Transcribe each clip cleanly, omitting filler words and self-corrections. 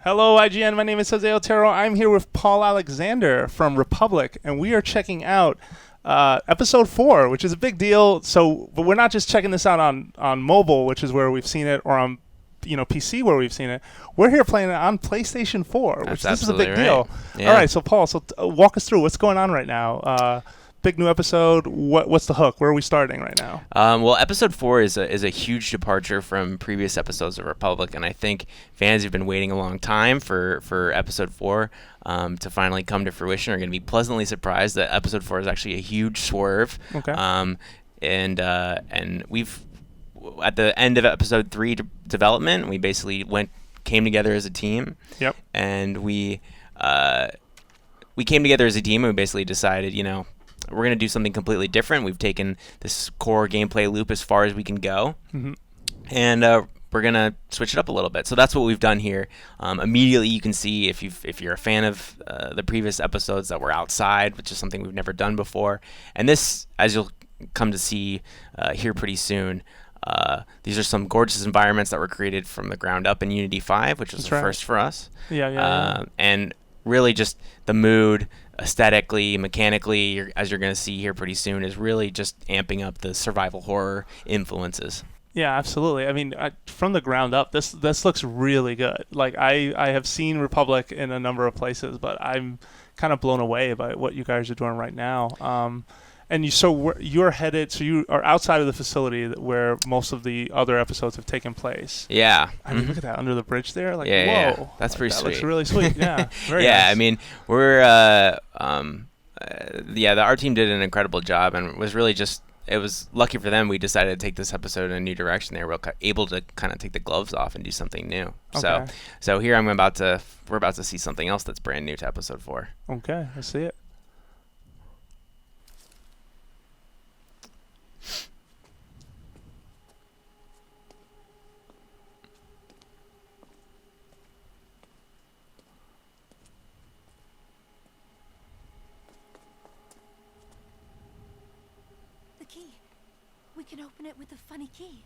Hello, IGN. My name is Jose Otero. I'm here with Paul Alexander from Republic, and we are checking out episode 4, which is a big deal. But we're not just checking this out on mobile, which is where we've seen it, or on PC where we've seen it. We're here playing it on PlayStation 4, which this is a big deal. Yeah. All right, so Paul, walk us through what's going on right now. Big new episode. What's the hook? Where are we starting right now? Well, episode 4 is a huge departure from previous episodes of Republic, and I think fans who've been waiting a long time for episode 4 to finally come to fruition are going to be pleasantly surprised that episode 4 is actually a huge swerve. Okay. And we've at the end of episode 3 development, we basically came together as a team. Yep. And we came together as a team, and we basically decided, we're going to do something completely different. We've taken this core gameplay loop as far as we can go, and we're going to switch it up a little bit. So that's what we've done here. Immediately, you can see if you're a fan of the previous episodes that we're outside, which is something we've never done before. And this, as you'll come to see here pretty soon, these are some gorgeous environments that were created from the ground up in Unity 5, which was first for us. Yeah. And really just the mood, aesthetically, mechanically, as you're going to see here pretty soon, is really just amping up the survival horror influences. Yeah, absolutely. I mean, from the ground up, this looks really good. Like, I have seen Republic in a number of places, but I'm kind of blown away by what you guys are doing right now. And you're headed, so you are outside of the facility where most of the other episodes have taken place. Yeah. I mean, look at that under the bridge there. Like, whoa. Yeah. That's pretty sweet. That looks really sweet. Yeah. Very yeah, nice. I mean, we're, our team did an incredible job, and was really it was lucky for them we decided to take this episode in a new direction. They were able to kind of take the gloves off and do something new. Okay. So here we're about to see something else that's brand new to episode 4. Okay, let's see it. Key. We can open it with a funny key.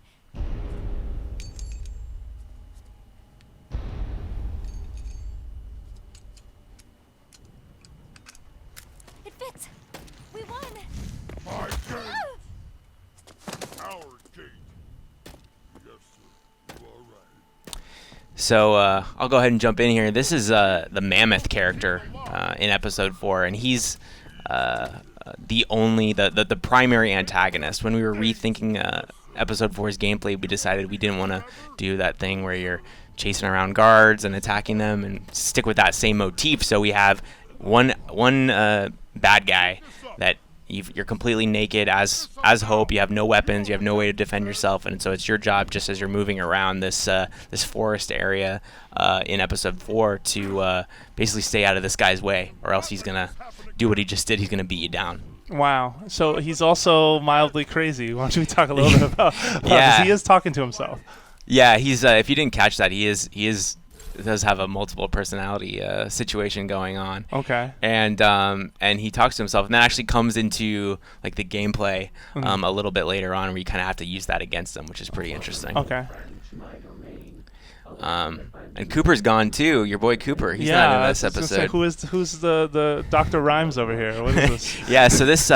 It fits. We won. My gate. Our gate. Yes, sir. You are right. So I'll go ahead and jump in here. This is the Mammoth character in episode 4, and he's the primary antagonist. When we were rethinking episode 4's gameplay, we decided we didn't want to do that thing where you're chasing around guards and attacking them, and stick with that same motif. So we have one bad guy that you're completely naked as Hope. You have no weapons. You have no way to defend yourself, and so it's your job, just as you're moving around this forest area in episode 4, to basically stay out of this guy's way, or else he's gonna do what he just did. He's gonna beat you down. Wow. So he's also mildly crazy. Why don't we talk a little bit about Yeah. 'cause he is talking to himself. Yeah, he's if you didn't catch that, he does have a multiple personality situation going on. Okay. And he talks to himself, and that actually comes into like the gameplay a little bit later on, where you kind of have to use that against him, which is pretty interesting. Okay. And Cooper's gone too. Your boy Cooper. He's not in this episode. Who's the Dr. Rhymes over here? What is this? Yeah. So this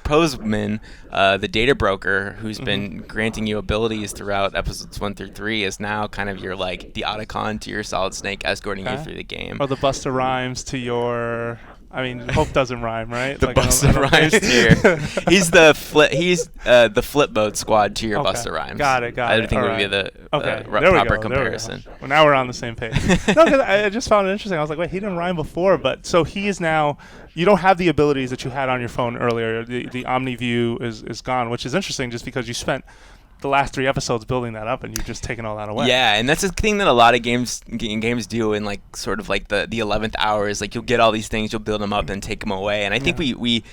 Prosman, the data broker, who's been granting you abilities throughout episodes 1 through 3, is now kind of your the Otacon to your Solid Snake, escorting you through the game. Or the Busta Rhymes to your. I mean, Hope doesn't rhyme, right? The Busta Rhymes tier. He's the flip boat squad to your Busta Rhymes. Got it. I think All would be right. the There we proper go. comparison. Well, now we're on the same page. No, because I just found it interesting. I was like, wait, he didn't rhyme before, but so he is now. You don't have the abilities that you had on your phone earlier. The OmniView is gone, which is interesting, just because you spent the last 3 episodes building that up, and you've just taken all that away. Yeah, and that's the thing that a lot of games do in sort of the 11th hour is you'll get all these things, you'll build them up and take them away. And I think we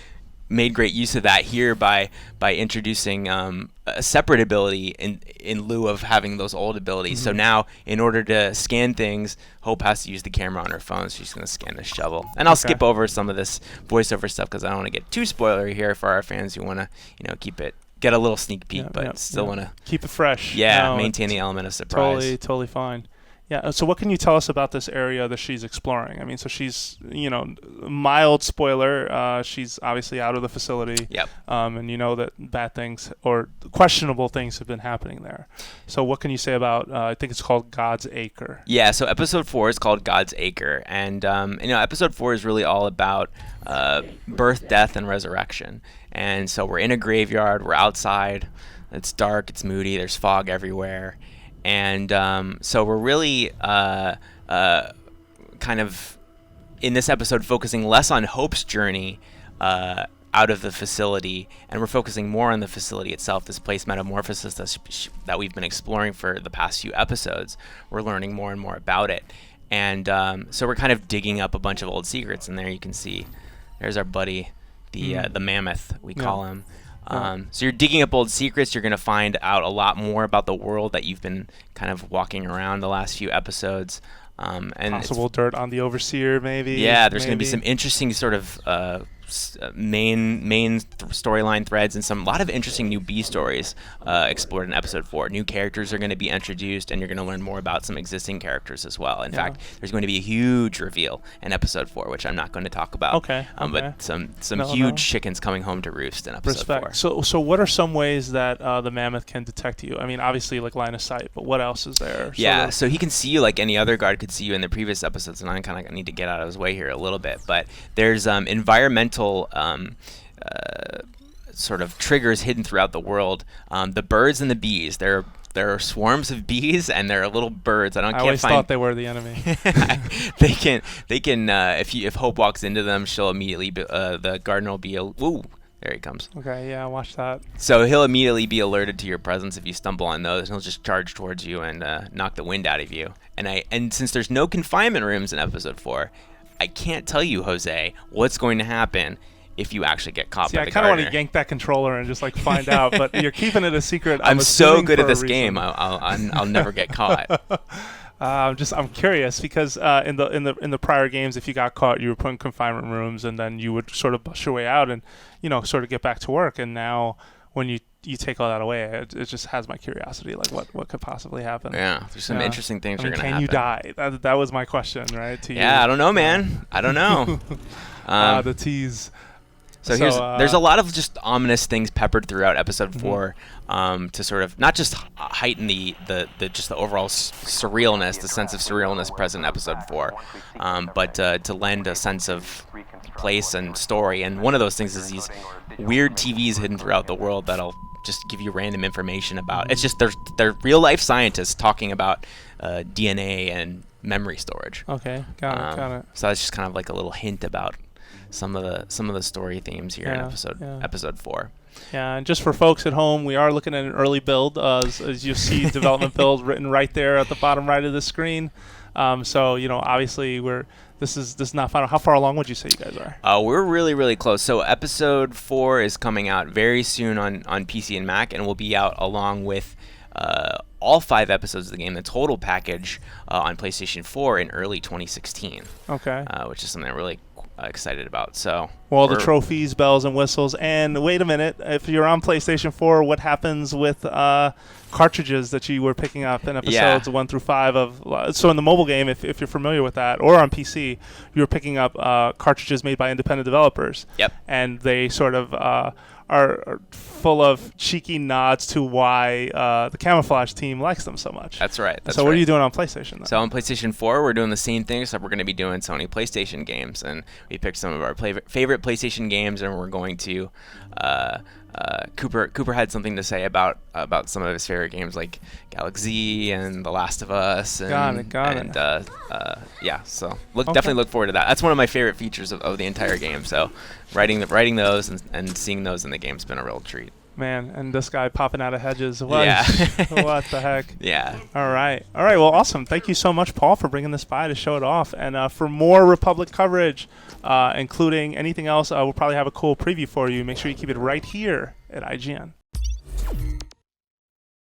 made great use of that here by introducing a separate ability in lieu of having those old abilities. So now, in order to scan things, Hope has to use the camera on her phone, so she's going to scan the shovel. And I'll skip over some of this voiceover stuff because I don't want to get too spoilery here for our fans who want to get a little sneak peek, but still want to keep it fresh. Yeah, maintain the element of surprise. Totally fine. Yeah. So what can you tell us about this area that she's exploring? I mean, so she's, mild spoiler. She's obviously out of the facility. Yep. And you know that bad things or questionable things have been happening there. So what can you say about? I think it's called God's Acre. Yeah. So episode 4 is called God's Acre, and episode 4 is really all about birth, death, and resurrection. And so we're in a graveyard. We're outside. It's dark. It's moody. There's fog everywhere. And so we're really kind of in this episode focusing less on Hope's journey out of the facility, and we're focusing more on the facility itself, this place metamorphosis that we've been exploring for the past few episodes. We're learning more and more about it. And so we're kind of digging up a bunch of old secrets, and there you can see there's our buddy, the mammoth, we call him. So you're digging up old secrets. You're going to find out a lot more about the world that you've been kind of walking around the last few episodes. And Possible dirt on the Overseer, maybe. Yeah, there's going to be some interesting sort of main storyline threads and a lot of interesting new B stories explored in episode 4. New characters are going to be introduced, and you're going to learn more about some existing characters as well. In fact, there's going to be a huge reveal in episode 4, which I'm not going to talk about. Okay. But some huge chickens coming home to roost in episode 4. So what are some ways that the mammoth can detect you? I mean, obviously like line of sight, but what else is there? Yeah, so he can see you like any other guard could see you in the previous episodes, and I kind of need to get out of his way here a little bit. But there's environmental sort of triggers hidden throughout the world. The birds and the bees. There are swarms of bees, and there are little birds. I always thought they were the enemy. They can. If Hope walks into them, she'll immediately the gardener will be ooh. There he comes. Okay, yeah, watch that. So he'll immediately be alerted to your presence if you stumble on those, and he'll just charge towards you and knock the wind out of you. And since there's no confinement rooms in episode 4, I can't tell you, Jose, what's going to happen if you actually get caught by the gardener. I kind of want to yank that controller and just like find out, but you're keeping it a secret. I'm so good at this game. I'll never get caught. I'm curious because in the prior games, if you got caught, you were put in confinement rooms, and then you would sort of bust your way out and sort of get back to work. And now when you take all that away, it just has my curiosity, like what could possibly happen. Yeah, there's some interesting things are going to happen. Can you die? That was my question, right? To you. I don't know, man. I don't know. The tease. So there's a lot of just ominous things peppered throughout episode 4 to sort of not just heighten the overall surrealness, the sense of surrealness present in episode 4, but to lend a sense of place and story. And one of those things is these weird TVs hidden throughout the world that'll just give you random information about. It's just they're real life scientists talking about DNA and memory storage. Okay, got it. So that's just kind of like a little hint about some of the story themes here in episode 4. Yeah, and just for folks at home, we are looking at an early build, as you see development build written right there at the bottom right of the screen. So obviously this is not final. How far along would you say you guys are? We're really, really close. So episode 4 is coming out very soon on PC and Mac, and will be out along with all 5 episodes of the game, the total package on PlayStation 4 in early 2016. Okay. Which is something I'm really excited about. So the trophies, bells and whistles. And wait a minute, if you're on PlayStation 4, what happens with cartridges that you were picking up in episodes 1 through 5 of? So in the mobile game, if you're familiar with that, or on PC, you were picking up cartridges made by independent developers. Yep. And they sort of are full of cheeky nods to why the Camouflage team likes them so much. That's right. So what are you doing on PlayStation then? So on PlayStation 4, we're doing the same thing, except we're going to be doing Sony PlayStation games. And we picked some of our favorite PlayStation games, and we're going to... Cooper had something to say about some of his favorite games, like Galaxy and The Last of Us. And, got it. So definitely look forward to that. That's one of my favorite features of the entire game. So writing those and seeing those in the game's been a real treat. Man, and this guy popping out of hedges. What? Yeah. What the heck? Yeah. All right. Well, awesome. Thank you so much, Paul, for bringing this by to show it off. And for more Republic coverage, including anything else, we'll probably have a cool preview for you. Make sure you keep it right here at IGN.